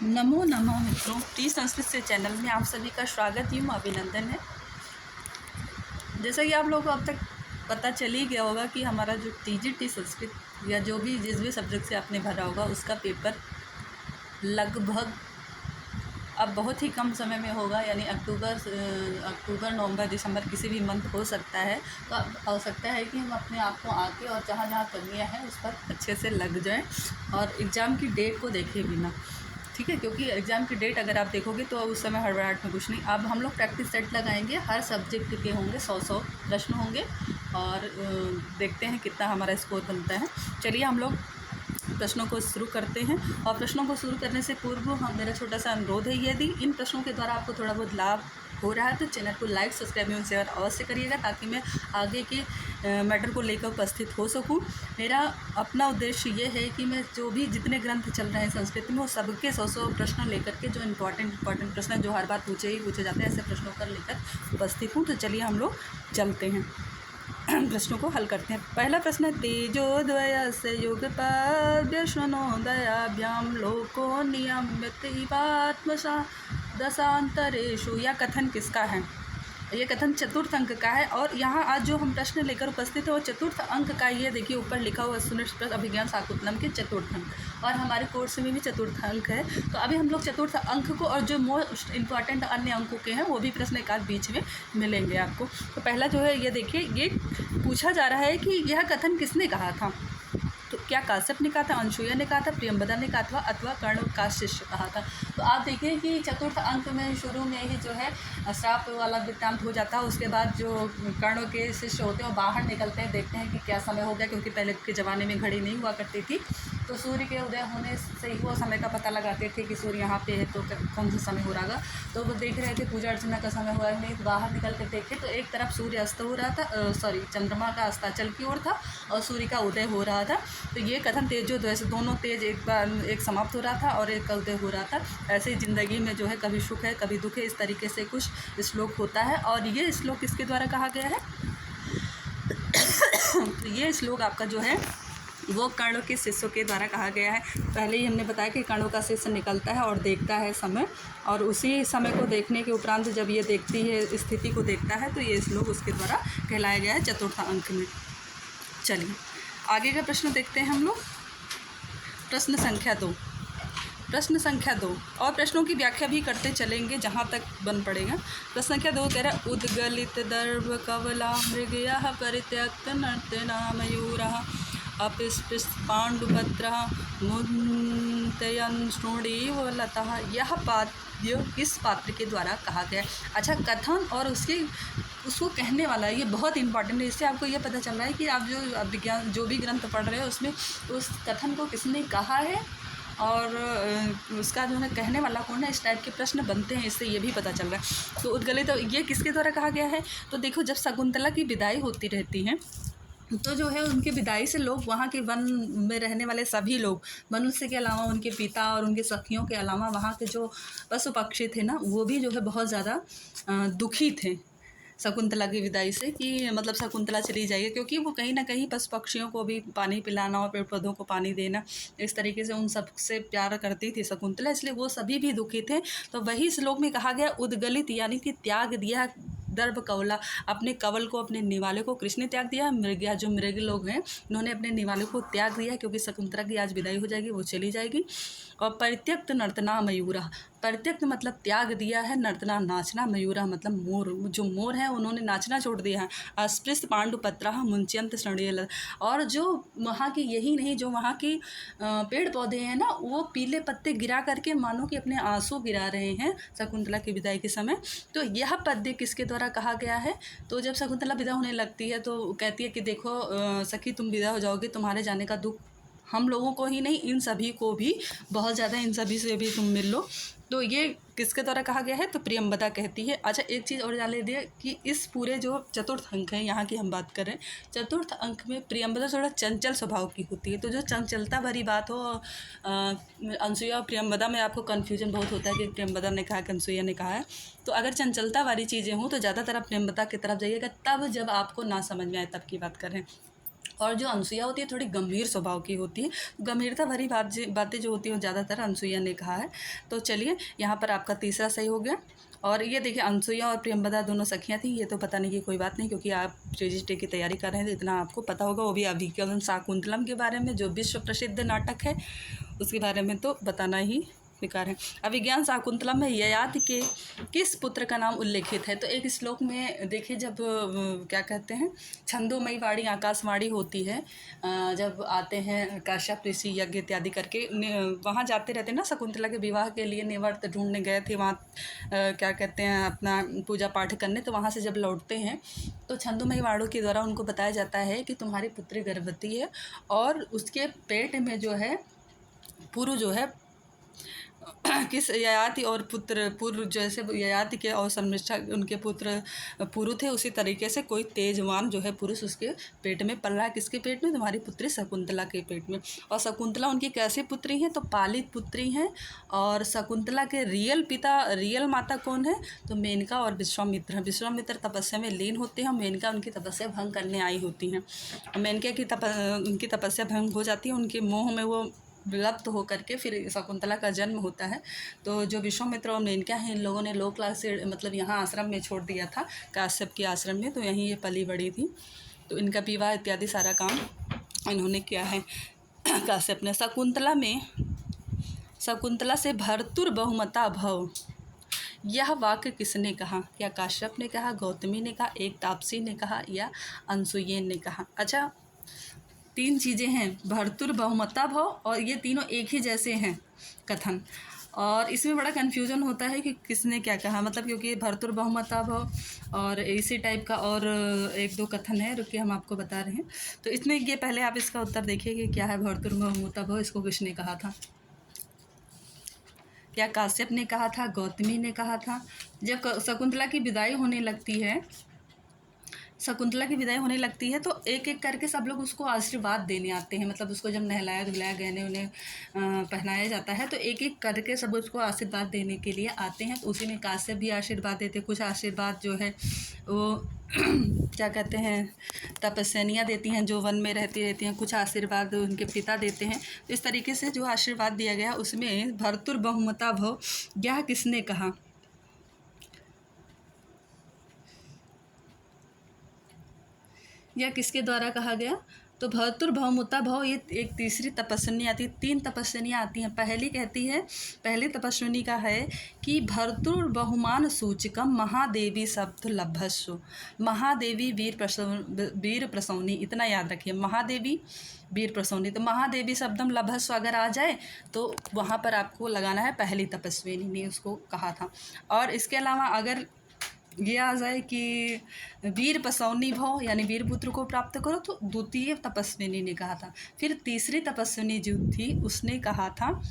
नमो नमः मित्रों, प्लीज संस्कृत से चैनल में आप सभी का स्वागत एवं अभिनंदन है। जैसा कि आप लोगों को अब तक पता चल ही गया होगा कि हमारा जो टीजीटी संस्कृत या जो भी जिस भी सब्जेक्ट से आपने भरा होगा उसका पेपर लगभग अब बहुत ही कम समय में होगा, यानी अक्टूबर नवंबर दिसंबर किसी भी मंथ हो सकता है। तो अब आवश्यकता है कि हम अपने आप को आके और जहाँ जहाँ कमियाँ हैं उस पर अच्छे से लग जाएं और एग्ज़ाम की डेट को देखे बिना, ठीक है। क्योंकि एग्ज़ाम की डेट अगर आप देखोगे तो उस समय हड़बड़ाहट में कुछ नहीं। अब हम लोग प्रैक्टिस सेट लगाएंगे, हर सब्जेक्ट के होंगे 100 प्रश्न होंगे और देखते हैं कितना हमारा स्कोर बनता है। चलिए हम लोग प्रश्नों को शुरू करते हैं। और प्रश्नों को शुरू करने से पूर्व मेरा छोटा सा अनुरोध है, यदि इन प्रश्नों के द्वारा आपको थोड़ा बहुत लाभ हो रहा है तो चैनल को लाइक सब्सक्राइब एवं शेयर अवश्य करिएगा, ताकि मैं आगे के मैटर को लेकर उपस्थित हो सकूं। मेरा अपना उद्देश्य ये है कि मैं जो भी जितने ग्रंथ चल रहे हैं संस्कृत में वो सबके 100 प्रश्न लेकर के, जो इम्पॉर्टेंट प्रश्न जो हर बार पूछे जाते हैं, ऐसे प्रश्नों पर लेकर उपस्थित हूँ। तो चलिए हम लोग चलते हैं, प्रश्नों को हल करते हैं। पहला प्रश्न है, तेजोद्वयस्य युगपद्यश्वनोदयाभ्याम लोको नियम्यतैवात्मसा दशांतरेषु। यह कथन किसका है? ये कथन चतुर्थ अंक का है। और यहाँ आज जो हम प्रश्न लेकर उपस्थित है वो चतुर्थ अंक का ही है। देखिए ऊपर लिखा हुआ सुनिश्चित अभिज्ञान शाकुंतलम के चतुर्थ अंक, और हमारे कोर्स में भी चतुर्थ अंक है। तो अभी हम लोग चतुर्थ अंक को और जो मोस्ट इम्पॉर्टेंट अन्य अंकों के हैं वो भी प्रश्न एक आध बीच में मिलेंगे आपको। तो पहला जो है ये देखिए, ये पूछा जा रहा है कि यह कथन किसने कहा था। तो क्या काश्यप ने कहा था, अनसुईया ने कहा था, प्रियंवदा ने कहा था, अथवा कर्ण का शिष्य कहा था। तो आप देखिए कि चतुर्थ अंक में शुरू में ही जो है श्राप वाला वृत्तांत हो जाता है। उसके बाद जो कर्ण के शिष्य होते हैं वो बाहर निकलते हैं, देखते हैं कि क्या समय हो गया, क्योंकि पहले के ज़माने में घड़ी नहीं हुआ करती थी। तो सूर्य के उदय होने से ही वो समय का पता लगाते थे कि सूर्य यहाँ पे है तो कौन सा समय हो रहा है। तो वो देख रहे थे पूजा अर्चना का समय हुआ नहीं, बाहर निकल कर देखे तो एक तरफ सूर्य अस्त हो रहा था, चंद्रमा का अस्ताचल की ओर था और सूर्य का उदय हो रहा था। तो ये कथन तेजोदय से दोनों तेज एक बार एक समाप्त हो रहा था और एक का उदय हो रहा था। ऐसे ही ज़िंदगी में जो है कभी सुख है कभी दुख है, इस तरीके से कुछ श्लोक होता है। और ये श्लोक किसके द्वारा कहा गया है? तो ये श्लोक आपका जो है वो कर्ण के शिष्यों के द्वारा कहा गया है। पहले ही हमने बताया कि कर्ण का शिष्य निकलता है और देखता है समय, और उसी समय को देखने के उपरांत जब ये देखती है स्थिति को देखता है तो ये श्लोक उसके द्वारा कहलाया गया है चतुर्थ अंक में। चलिए आगे का प्रश्न देखते हैं हम लोग। प्रश्न संख्या 2 और प्रश्नों की व्याख्या भी करते चलेंगे जहाँ तक बन पड़ेगा। प्रश्न संख्या 2 कह रहा है, उद्गलित दर्भ कवला मृगया परित्यक्त नर्तना मयूरः अपिस्पृश पाण्डुपत्रः मुंतयन् श्रोणीव लतः। यह पाद्य किस पात्र के द्वारा कहा गया? अच्छा, कथन और उसको कहने वाला, ये बहुत इंपॉर्टेंट है। इससे आपको ये पता चल रहा है कि आप जो विज्ञान जो भी ग्रंथ पढ़ रहे हो उसमें उस कथन को किसने कहा है और उसका जो है कहने वाला कौन है। इस टाइप के प्रश्न बनते हैं, इससे ये भी पता चल रहा है। तो उद्गलित ये किसके द्वारा कहा गया है? तो देखो, जब शकुंतला की विदाई होती रहती है तो जो है उनकी विदाई से लोग, वहाँ के वन में रहने वाले सभी लोग, मनुष्य के अलावा उनके पिता और उनके सखियों के अलावा वहाँ के जो पशु पक्षी थे ना, वो भी जो है बहुत ज़्यादा दुखी थे शकुंतला की विदाई से, कि मतलब शकुंतला चली जाएगी। क्योंकि वो कहीं ना कहीं पशु पक्षियों को भी पानी पिलाना और पेड़ पौधों को पानी देना, इस तरीके से उन सब से प्यार करती थी शकुंतला, इसलिए वो सभी भी दुखी थे। तो वही श्लोक में कहा गया उद्गलित, यानी कि त्याग दिया दर्भ कवला, अपने कवल को, अपने निवाले को कृष्ण ने त्याग दिया। मृगया, जो मृग लोग हैं उन्होंने अपने निवाले को त्याग दिया, क्योंकि शकुंतला की आज विदाई हो जाएगी, वो चली जाएगी। और परित्यक्त नर्तना मयूरा, परित्यक्त मतलब त्याग दिया है, नर्तना नाचना, मयूरा मतलब मोर, जो मोर है उन्होंने नाचना छोड़ दिया है। अस्पृश्य पांडुपत्र मुंच्यंत श्रेणील, और जो वहाँ की, यही नहीं, जो वहाँ की पेड़ पौधे हैं ना, वो पीले पत्ते गिरा करके मानो कि अपने आंसू गिरा रहे हैं शकुंतला की विदाई के समय। तो यह पद्य किसके द्वारा कहा गया है? तो जब शकुंतला विदा होने लगती है तो कहती है कि देखो सखी, तुम विदा हो जाओगे, तुम्हारे जाने का दुख हम लोगों को ही नहीं, इन सभी को भी बहुत ज़्यादा, इन सभी से भी तुम मिल लो। तो ये किसके द्वारा कहा गया है? तो प्रियंवदा कहती है। अच्छा, एक चीज़ और जान लीजिए कि इस पूरे जो चतुर्थ अंक है यहाँ की हम बात कर रहे हैं, चतुर्थ अंक में प्रियंवदा थोड़ा चंचल स्वभाव की होती है। तो जो चंचलता भरी बात हो, अनसुईया और प्रियंवदा में आपको कन्फ्यूजन बहुत होता है कि प्रियंवदा ने कहा कि अनसुईया ने कहा है। तो अगर चंचलता वाली चीज़ें हों तो ज़्यादातर आप प्रियंवदा की तरफ जाइएगा, तब जब आपको ना समझ में आए तब की बात करें। और जो अनसुईया होती है थोड़ी गंभीर स्वभाव की होती है। गंभीरता भरी बातें जो होती हैं वो ज़्यादातर अनसुईया ने कहा है। तो चलिए यहाँ पर आपका तीसरा सही हो गया। और ये देखिए अनसुईया और प्रियंवदा दोनों सखियाँ थी, ये तो पता नहीं कि कोई बात नहीं, क्योंकि आप JGT की तैयारी कर रहे हैं तो इतना आपको पता होगा, वो भी अभिज्ञान शाकुंतलम के बारे में, जो विश्व प्रसिद्ध नाटक है उसके बारे में तो बताना ही बेकार है। अभिज्ञान शाकुंतलम में ययाति के किस पुत्र का नाम उल्लेखित है? तो एक श्लोक में देखिए, जब क्या कहते हैं छंदोमयी वाणी आकाशवाणी होती है, जब आते हैं काश्यप ऋषि यज्ञ इत्यादि करके वहाँ जाते रहते हैं ना, शकुंतला के विवाह के लिए निवर्त ढूंढने गए थे वहाँ, क्या कहते हैं अपना पूजा पाठ करने। तो वहाँ से जब लौटते हैं तो छंदोमयी वाणों के द्वारा उनको बताया जाता है कि तुम्हारी पुत्री गर्भवती है और उसके पेट में जो है पुरु जो है किस ययाति और पुत्र पुरु, जैसे ययाति के और शर्मिष्ठा उनके पुत्र पुरु थे, उसी तरीके से कोई तेजवान जो है पुरुष उसके पेट में पल रहा है। किसके पेट में? तुम्हारी पुत्री शकुंतला के पेट में। और शकुंतला उनकी कैसी पुत्री हैं? तो पालित पुत्री हैं। और शकुंतला के रियल माता कौन है? तो मेनका और विश्वामित्र। विश्वामित्र तपस्या में लीन होते हैं, मेनका उनकी तपस्या भंग करने आई होती हैं। मेनका की उनकी तपस्या भंग हो जाती है, उनके मोह में वो विलुप्त हो करके फिर शकुंतला का जन्म होता है। तो जो विश्वामित्र और मेनका हैं, इन लोगों ने लोकलाज से मतलब यहाँ आश्रम में छोड़ दिया था, काश्यप के आश्रम में, तो यहीं ये पली बड़ी थी। तो इनका विवाह इत्यादि सारा काम इन्होंने किया है काश्यप ने। शकुंतला से भर्तुर बहुमता भव, यह वाक्य किसने कहा? क्या काश्यप ने कहा, गौतमी ने कहा, एक तापसी ने कहा, या अनसुईया ने कहा? अच्छा, तीन चीज़ें हैं, भर्तुर बहुमता भव, और ये तीनों एक ही जैसे हैं कथन, और इसमें बड़ा कन्फ्यूजन होता है कि किसने क्या कहा, मतलब क्योंकि भर्तुर बहुमता भव और इसी टाइप का और एक दो कथन है, रुकिए हम आपको बता रहे हैं। तो इसमें ये पहले आप इसका उत्तर देखिए कि क्या है भर्तुर बहुमता भव, इसको किसने कहा था? क्या काश्यप ने कहा था, गौतमी ने कहा था? जब शकुंतला की विदाई होने लगती है, तो एक एक करके सब लोग उसको आशीर्वाद देने आते हैं, मतलब उसको जब नहलाया धुलाया गहने उन्हें पहनाया जाता है, तो एक एक करके सब उसको आशीर्वाद देने के लिए आते हैं। तो उसी में काश्यप भी आशीर्वाद देते, कुछ आशीर्वाद जो है वो क्या कहते हैं तपस्विनियाँ देती हैं जो वन में रहती हैं, कुछ आशीर्वाद उनके पिता देते हैं। तो इस तरीके से जो आशीर्वाद दिया गया उसमें भर्तुर बहुमता भव यह किसने कहा? यह किसके द्वारा कहा गया? तो भर्तुर बहुमता भव, ये एक तीसरी तपस्विनी आती है, तीन तपस्विनियाँ आती हैं। पहली तपस्विनी का है कि भर्तुर बहुमान सूचकम महादेवी शब्द लभस्व, महादेवी वीर प्रसौनी, इतना याद रखिए, महादेवी वीर प्रसौनी। तो महादेवी शब्दम लभस्व अगर आ जाए तो वहाँ पर आपको लगाना है पहली तपस्विनी ने उसको कहा था। और इसके अलावा अगर ये आ जाए कि वीर प्रसौनी भव यानी वीर पुत्र को प्राप्त करो, तो द्वितीय तपस्विनी ने कहा था। फिर तीसरी तपस्विनी जो थी उसने कहा था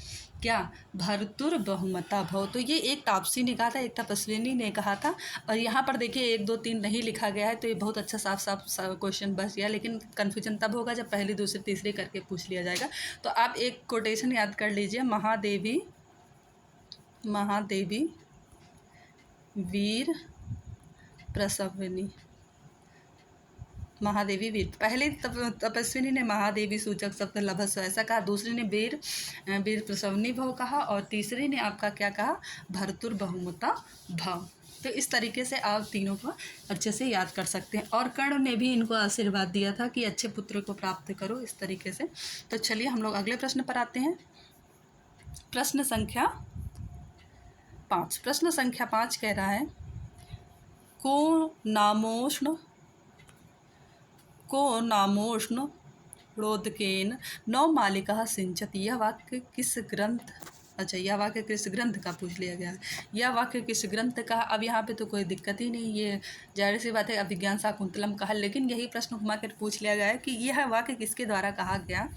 क्या? भर्तुर बहुमता भव। तो ये एक तापसी ने कहा था, एक तपस्विनी ने कहा था। और यहाँ पर देखिए 1 2 3 नहीं लिखा गया है, तो ये बहुत अच्छा साफ क्वेश्चन बच गया, लेकिन कन्फ्यूजन तब होगा जब पहली दूसरी तीसरी करके पूछ लिया जाएगा। तो आप एक कोटेशन याद कर लीजिए, महादेवी वीर प्रसविनी, महादेवी वीर। पहले तपस्विनी ने महादेवी सूचक शब्द लभस्व ऐसा कहा, दूसरी ने वीर प्रसवनी भव कहा, और तीसरी ने आपका क्या कहा? भर्तुर बहुमता भव। तो इस तरीके से आप तीनों को अच्छे से याद कर सकते हैं। और कर्ण ने भी इनको आशीर्वाद दिया था कि अच्छे पुत्र को प्राप्त करो, इस तरीके से। तो चलिए हम लोग अगले प्रश्न पर आते हैं। प्रश्न संख्या 5 कह रहा है, को नामोष्ण रोदकेन नौ मालिका सिंचत, यह वाक्य किस ग्रंथ? अच्छा, यह वाक्य किस ग्रंथ का पूछ लिया गया है। यह वाक्य किस ग्रंथ का? अब यहाँ पे तो कोई दिक्कत ही नहीं, ये जाहिर सी बात है अभिज्ञान शाकुंतलम का है, लेकिन यही प्रश्न घुमा कर पूछ लिया गया है कि यह वाक्य किसके द्वारा कहा गया।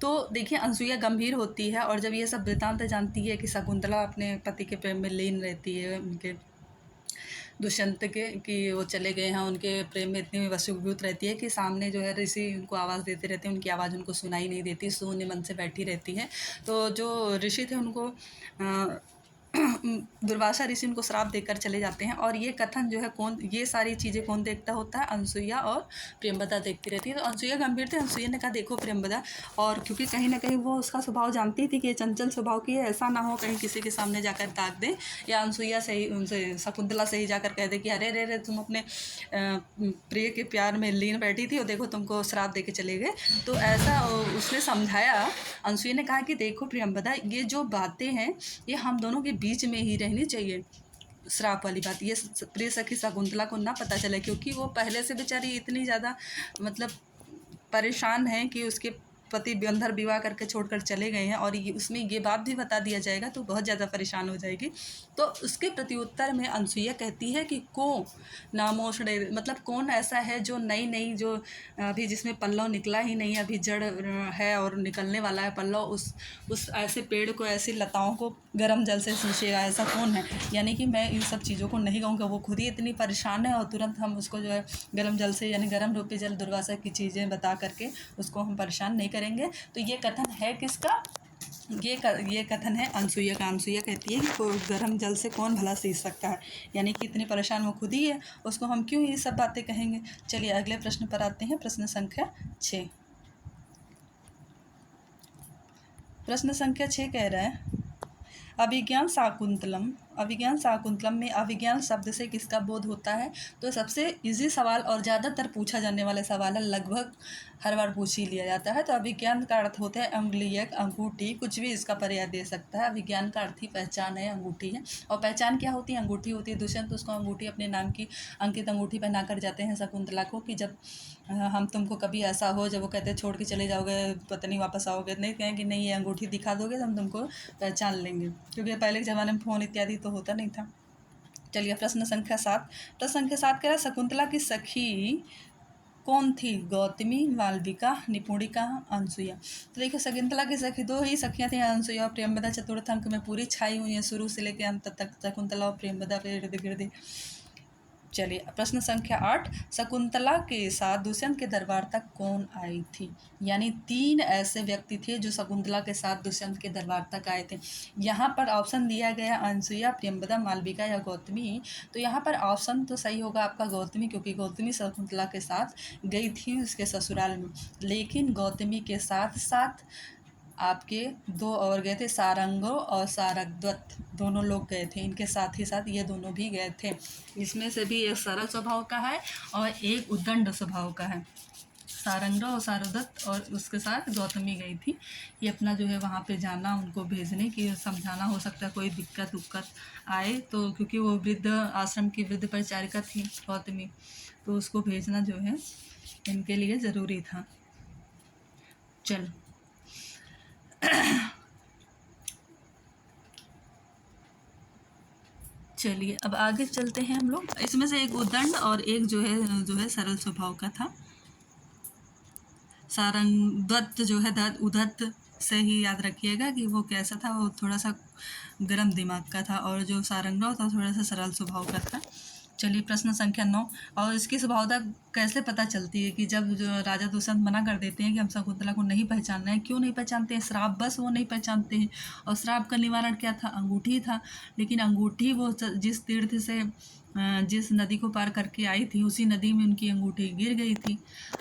तो देखिए अनसुईया गंभीर होती है, और जब ये सब वृत्तांत जानती है कि शकुंतला अपने पति के प्रेम में लीन रहती है, उनके दुष्यंत के कि वो चले गए हैं, उनके प्रेम में इतनी वशीभूत रहती है कि सामने जो है ऋषि उनको आवाज़ देते रहते हैं, उनकी आवाज़ उनको सुनाई नहीं देती, शून्य मन से बैठी रहती है। तो जो ऋषि थे उनको दुर्वासा ऋषि उनको श्राप देकर चले जाते हैं। और ये कथन जो है कौन, ये सारी चीज़ें कौन देखता होता है, अनसुईया और प्रियंवदा देखती रहती है। तो अनसुईया गंभीर थे, अनसुईया ने कहा देखो प्रियंवदा, और क्योंकि कहीं ना कहीं वो उसका स्वभाव जानती थी कि ये चंचल स्वभाव की है, ऐसा ना हो कहीं किसी के सामने जाकर दाग दे, या अनसुईया से ही, उनसे शकुंतला से ही जाकर कह दे कि अरे रे रे तुम अपने प्रिय के प्यार में लीन बैठी थी और देखो तुमको श्राप दे के चले गए। तो ऐसा उसने समझाया। अनसुईया ने कहा कि देखो प्रियंवदा, ये जो बातें हैं ये हम दोनों के बीच में ही रहनी चाहिए। श्राप वाली बात ये प्रिय सखी शकुंतला को ना पता चले, क्योंकि वो पहले से बेचारी इतनी ज़्यादा मतलब परेशान है कि उसके पति अंधर विवाह करके छोड़कर चले गए हैं, और ये उसमें ये बात भी बता दिया जाएगा तो बहुत ज़्यादा परेशान हो जाएगी। तो उसके प्रत्युत्तर में अनसुईया कहती है कि को नामोषणे, मतलब कौन ऐसा है जो नई नई, जो अभी जिसमें पल्लव निकला ही नहीं, अभी जड़ है और निकलने वाला है पल्लव, उस ऐसे पेड़ को, ऐसी लताओं को गर्म जल से सींचेगा, ऐसा कौन है। यानी कि मैं इन सब चीज़ों को नहीं कहूँगा, वो खुद ही इतनी परेशान है और तुरंत हम उसको जो है गर्म जल से, यानी गर्म रूपी जल दुर्वासा की चीज़ें बता करके उसको हम परेशान नहीं करेंगे। तो ये कथन है किसका, ये कथन है अनसुईया का। अनसुईया कहती है कि कोई गर्म जल से कौन भला सींच सकता है, यानी कि इतनी परेशान वो खुद ही है, उसको हम क्यों ये सब बातें कहेंगे। चलिए अगले प्रश्न पर आते हैं, प्रश्न संख्या 6। प्रश्न संख्या 6 कह रहा है अभिज्ञान शाकुंतलम। अभिज्ञान शाकुंतलम में अभिज्ञान शब्द से किसका बोध होता है। तो सबसे इजी सवाल और ज़्यादातर पूछा जाने वाला सवाल है, लगभग हर बार पूछ ही लिया जाता है। तो अभिज्ञान का अर्थ होता है अंगुलीयक, अंगूठी, कुछ भी इसका पर्याय दे सकता है। अभिज्ञान का अर्थ ही पहचान है, अंगूठी है। और पहचान क्या होती है, अंगूठी होती है। दुष्यंत उसको अंगूठी, अपने नाम की अंकित अंगूठी पहना कर जाते हैं शकुंतला को कि जब हम तुमको कभी ऐसा हो, जब वो कहते हैं छोड़ के चले जाओगे, पता नहीं वापस आओगे, नहीं कहें कि नहीं ये अंगूठी दिखा दोगे तो हम तुमको पहचान लेंगे, क्योंकि पहले के ज़माने में फ़ोन इत्यादि तो होता नहीं था। चलिए प्रश्न संख्या 7। प्रश्न संख्या 7 कह रहा है शकुंतला की सखी कौन थी, गौतमी, मालविका, निपुणिका, अनसुईया। तो देखिए शकुंतला की सखी दो ही सखियाँ थी, अनसुईया और प्रियंवदा। चतुर्थ अंक में पूरी छाई हुई है, शुरू से लेकर अंत तक शकुंतला और प्रियंवदा पे इर्द गिर्द। चलिए प्रश्न संख्या 8। शकुंतला के साथ दुष्यंत के दरबार तक कौन आई थी। यानी 3 ऐसे व्यक्ति थे जो शकुंतला के साथ दुष्यंत के दरबार तक आए थे। यहाँ पर ऑप्शन दिया गया अनसुईया, प्रियंवदा, मालविका या गौतमी। तो यहाँ पर ऑप्शन तो सही होगा आपका गौतमी, क्योंकि गौतमी शकुंतला के साथ गई थी उसके ससुराल में। लेकिन गौतमी के साथ साथ आपके 2 और गए थे, सारंगो और सारगद्वत, दोनों लोग गए थे। इनके साथ ही साथ ये दोनों भी गए थे। इसमें से भी एक सरल स्वभाव का है और एक उद्दंड स्वभाव का है। सारंगो और सारदत्त, और उसके साथ गौतमी गई थी। ये अपना जो है वहाँ पे जाना, उनको भेजने की, समझाना, हो सकता है कोई दिक्कत उक्कत आए तो, क्योंकि वो वृद्ध आश्रम की वृद्ध परिचारिका थी गौतमी, तो उसको भेजना जो है इनके लिए ज़रूरी था। चलो चलिए अब आगे चलते हैं हम लोग। इसमें से एक उद्दंड और एक जो है सरल स्वभाव का था। सारंगदत्त जो है उद्धत से ही याद रखिएगा कि वो कैसा था, वो थोड़ा सा गर्म दिमाग का था, और जो सारंगराव था थोड़ा सा सरल स्वभाव का था। चलिए प्रश्न संख्या 9। और इसकी स्वभावता कैसे पता चलती है कि जब जो राजा दुष्यंत मना कर देते हैं कि हम शकुंतला को नहीं पहचानना है। क्यों नहीं पहचानते हैं, श्राप बस वो नहीं पहचानते हैं। और श्राप का निवारण क्या था, अंगूठी था। लेकिन अंगूठी वो जिस तीर्थ से जिस नदी को पार करके आई थी, उसी नदी में उनकी अंगूठी गिर गई थी।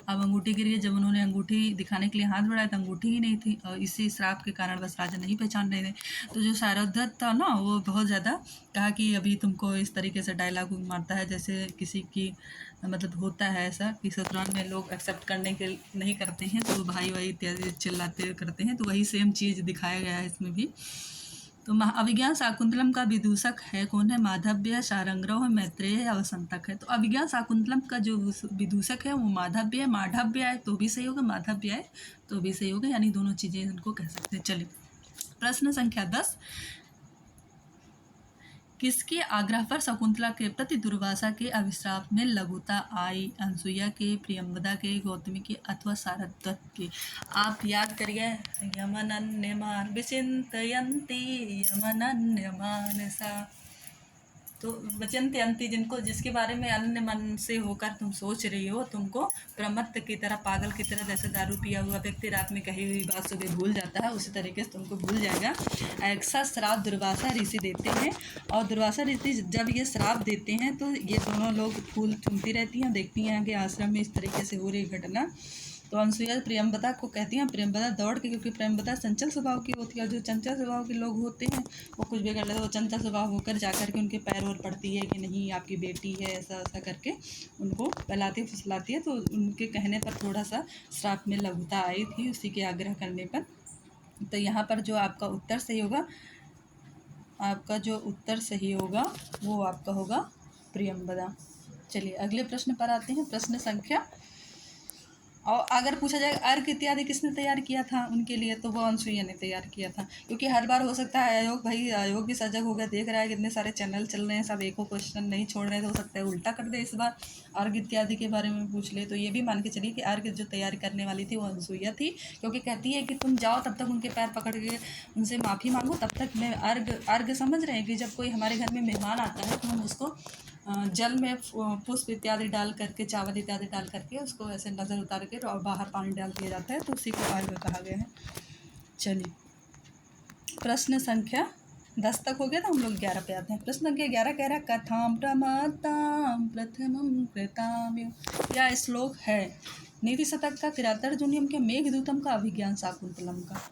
अब अंगूठी गिर गई, जब उन्होंने अंगूठी दिखाने के लिए हाथ बढ़ाया तो अंगूठी ही नहीं थी, और इसी श्राप के कारण बस राजा नहीं पहचान रहे थे। तो जो सारदत्त था ना, वो बहुत ज़्यादा कहा कि अभी तुमको इस तरीके से डायलॉग मारता है जैसे किसी की, मतलब होता है ऐसा कि ससुराल में लोग एक्सेप्ट करने के नहीं करते हैं तो भाई वाई इत्यादि चिल्लाते करते हैं, तो वही सेम चीज़ दिखाया गया है इसमें भी। तो अभिज्ञान शाकुंतलम का विदूषक है कौन है, माधव्य, सारंगराव है, मैत्रेय है, अवसंतक है। तो अभिज्ञान शाकुंतलम का जो विदूषक है वो माधव्य है। माधव्य है तो भी सही होगा, माधव्य है तो भी सही होगा, यानी दोनों चीज़ें उनको कह सकते हैं। चलिए प्रश्न संख्या 10। किसके आग्रह पर शकुंतला के प्रति दुर्वासा के अभिश्राप में लघुता आई, अनसुईया के, प्रियंवदा के, गौतमी के अथवा सारदत्त के। आप याद करिए, यमनन्यमान विचिन्तयन्ति यमनन्यमानसा। तो वचन अंति जिनको जिसके बारे में अन्य मन से होकर तुम सोच रही हो, तुमको प्रमत्त की तरह, पागल की तरह, जैसे दारू पिया हुआ व्यक्ति रात में कही हुई बात सुबह भूल जाता है, उसी तरीके से तुमको भूल जाएगा। ऐसा श्राप दुर्वासा ऋषि देते हैं। और दुर्वासा ऋषि जब ये श्राप देते हैं तो ये दोनों लोग फूल चुनती रहती हैं, देखती हैं कि आश्रम में इस तरीके से हो रही घटना। तो अनसुईया प्रियंवदा को कहती हैं, प्रियंवदा दौड़ के, क्योंकि प्रियंवदा चंचल स्वभाव की होती है, और जो चंचल स्वभाव के लोग होते हैं वो कुछ भी कर लेते हैं। वो चंचल स्वभाव होकर जाकर के उनके पैर और पड़ती है कि नहीं आपकी बेटी है, ऐसा ऐसा करके उनको बहलाती फुसलाती है। तो उनके कहने पर थोड़ा सा श्राप में लघुता आई थी, उसी के आग्रह करने पर। तो यहाँ पर जो आपका उत्तर सही होगा, आपका जो उत्तर सही होगा वो आपका होगा प्रियंवदा। चलिए अगले प्रश्न पर आते हैं। प्रश्न संख्या, और अगर पूछा जाए अर्घ इत्यादि किसने तैयार किया था उनके लिए, तो वो अनसुईया ने तैयार किया था। क्योंकि हर बार हो सकता है आयोग भी सजग हो गया, देख रहा है कितने सारे चैनल चल रहे हैं, सब एको क्वेश्चन नहीं छोड़ रहे, तो हो सकता है उल्टा कर दे इस बार, अर्घ इत्यादि के बारे में पूछ ले। तो ये भी मान के चलिए कि अर्घ जो तैयार करने वाली थी वो अनसुईया थी, क्योंकि कहती है कि तुम जाओ तब तक उनके पैर पकड़ के उनसे माफ़ी मांगो, तब तक मैं अर्घ समझ रहे हैं कि जब कोई हमारे घर में मेहमान आता है तो हम उसको जल में पुष्प इत्यादि डाल करके, चावल इत्यादि डाल करके उसको ऐसे नज़र उतार के और बाहर पानी डाल दिया जाता है, तो उसी को अर्घ कहा गया है। चलिए प्रश्न संख्या 10 तक हो गया था, हम लोग 11 पे आते हैं। प्रश्न संख्या 11 कह रहा है, कथाम प्रमत्ताम प्रथमम कृताम। यह श्लोक है नीति शतक का, किरातार्जुनीयम के, मेघदूतम का, अभिज्ञान शाकुंतलम का।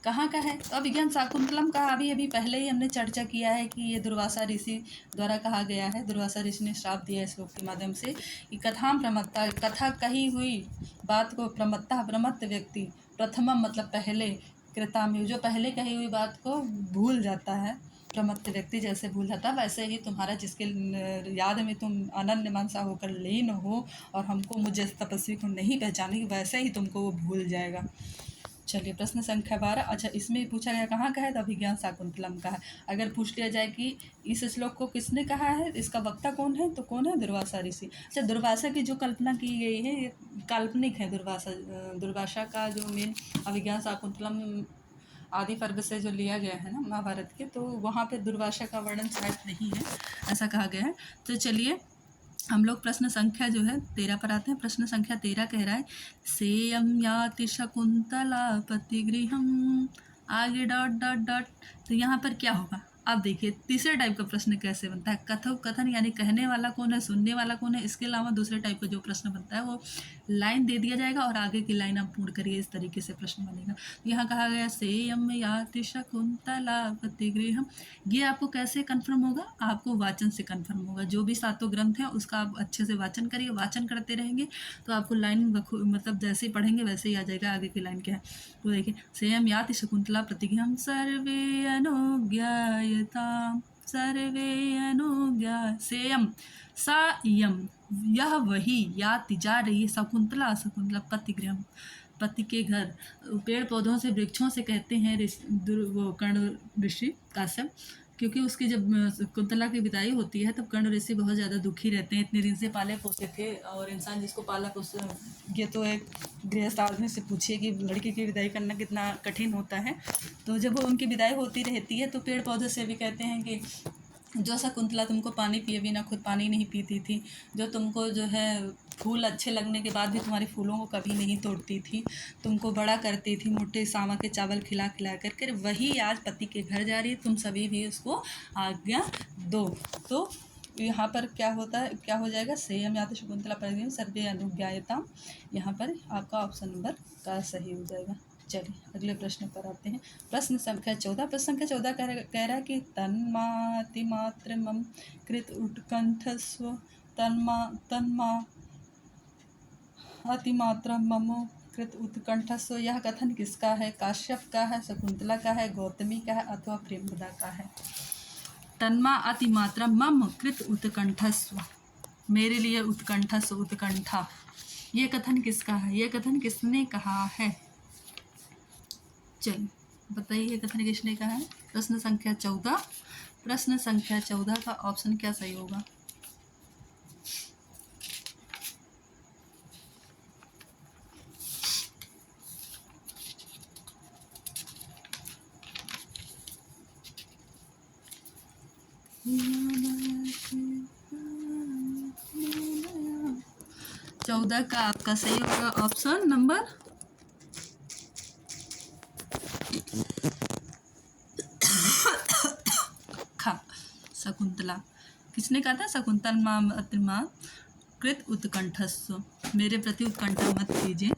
कहाँ का है? तो अभिज्ञान शाकुंतलम का अभी अभी पहले ही हमने चर्चा किया है कि ये दुर्वासा ऋषि द्वारा कहा गया है। दुर्वासा ऋषि ने श्राप दिया है श्लोक के माध्यम से कि कथाम प्रमत्ता, कथा कही हुई बात को, प्रमत्ता प्रमत्त व्यक्ति, प्रथमम मतलब पहले, कृताम जो पहले कही हुई बात को भूल जाता है, प्रमत्त व्यक्ति जैसे भूल जाता है, वैसे ही तुम्हारा जिसके याद में तुम अनन्य मनसा होकर लीन हो और हमको, मुझे तपस्वी को नहीं पहचाने, वैसे ही तुमको वो भूल जाएगा। चलिए प्रश्न संख्या 12। अच्छा, इसमें पूछा गया कहाँ का है, तो अभिज्ञान शाकुंतलम का है। अगर पूछ लिया जाए कि इस श्लोक को किसने कहा है, इसका वक्ता कौन है, तो कौन है, दुर्वासा ऋषि। अच्छा, दुर्वासा की जो कल्पना की गई है ये काल्पनिक है। दुर्वासा का जो मेन अभिज्ञान शाकुंतलम आदि पर्व से जो लिया गया है ना महाभारत के, तो वहाँ पे दुर्वासा का वर्णन शायद नहीं है, ऐसा कहा गया है। तो चलिए हम लोग प्रश्न संख्या जो है 13 पर आते हैं। प्रश्न संख्या 13 कह रहा है, सेयम याति शकुंतला पतिगृहम, आगे डॉट डॉट डॉट। तो यहाँ पर क्या होगा, अब देखिए तीसरे टाइप का प्रश्न कैसे बनता है। कथन यानी कहने वाला कौन है, सुनने वाला कौन है, इसके अलावा दूसरे टाइप का जो प्रश्न बनता है वो लाइन दे दिया जाएगा और आगे की लाइन आप पूर्ण करिए, इस तरीके से प्रश्न बनेगा। तो यहाँ कहा गया सेयम याति शकुंतला पतिगृहम, ये आपको कैसे कन्फर्म होगा, आपको वाचन से कन्फर्म होगा। जो भी सातों ग्रंथ हैं उसका आप अच्छे से वाचन करिए, वाचन करते रहेंगे तो आपको लाइन मतलब जैसे ही पढ़ेंगे वैसे ही आ जाएगा आगे की लाइन क्या है। तो देखिए, सेयम याति शकुंतला प्रतिगृहम सर्वे अनुज्ञायताम, सर्वे अनुज्ञा, सेयम सा यम, यह वही, याति जा रही है, शकुंतला शकुंतला पतिगृहम, पति के घर। पेड़ पौधों से, वृक्षों से कहते हैं वो कर्ण ऋषि काश्यप, क्योंकि उसकी जब शकुंतला की विदाई होती है तब कर्ण ऋषि बहुत ज़्यादा दुखी रहते हैं। इतने दिन से पाले पोसे थे, और इंसान जिसको पाला पोसे, ये तो एक गृहस्थ आदमी से पूछिए कि लड़की की विदाई करना कितना कठिन होता है। तो जब वो उनकी विदाई होती रहती है तो पेड़ पौधे से भी कहते हैं कि जो शकुंतला तुमको पानी पिए बिना खुद पानी नहीं पीती थी, जो तुमको जो है फूल अच्छे लगने के बाद भी तुम्हारे फूलों को कभी नहीं तोड़ती थी, तुमको बड़ा करती थी मोटे सावा के चावल खिला खिला करके, वही आज पति के घर जा रही है, तुम सभी भी उसको आज्ञा दो। तो यहाँ पर क्या होता है, क्या हो जाएगा, सेयम याति शकुंतला परिगृहम सर्वे अनुज्ञायताम, यहाँ पर आपका ऑप्शन नंबर का सही हो जाएगा। चलिए अगले प्रश्न पर आते हैं। प्रश्न संख्या 14। प्रश्न संख्या 14 कह रहा है कि तन्मातिमात्र मम कृत उत्कंठस्व, तन्मा अतिमात्र मम कृत उत्कंठस्व, यह कथन किसका है, काश्यप का है, शकुंतला का है, गौतमी का है, अथवा प्रेमवदा का है। तन्मा अतिमात्र मम कृत उत्कंठस्व, मेरे लिए उत्कंठस्व, उत्कंठा, ये कथन किसका है, ये कथन किसने कहा है, चलिए बताइए कथन किसने कहा है। प्रश्न संख्या 14। प्रश्न संख्या 14 का ऑप्शन क्या सही होगा, 14 का आपका सही होगा ऑप्शन नंबर खा, शकुंतला। किसने कहा था? शकुंतला माँ कृत उत्कंठस्व, मेरे प्रति उत्कंठा मत कीजिए।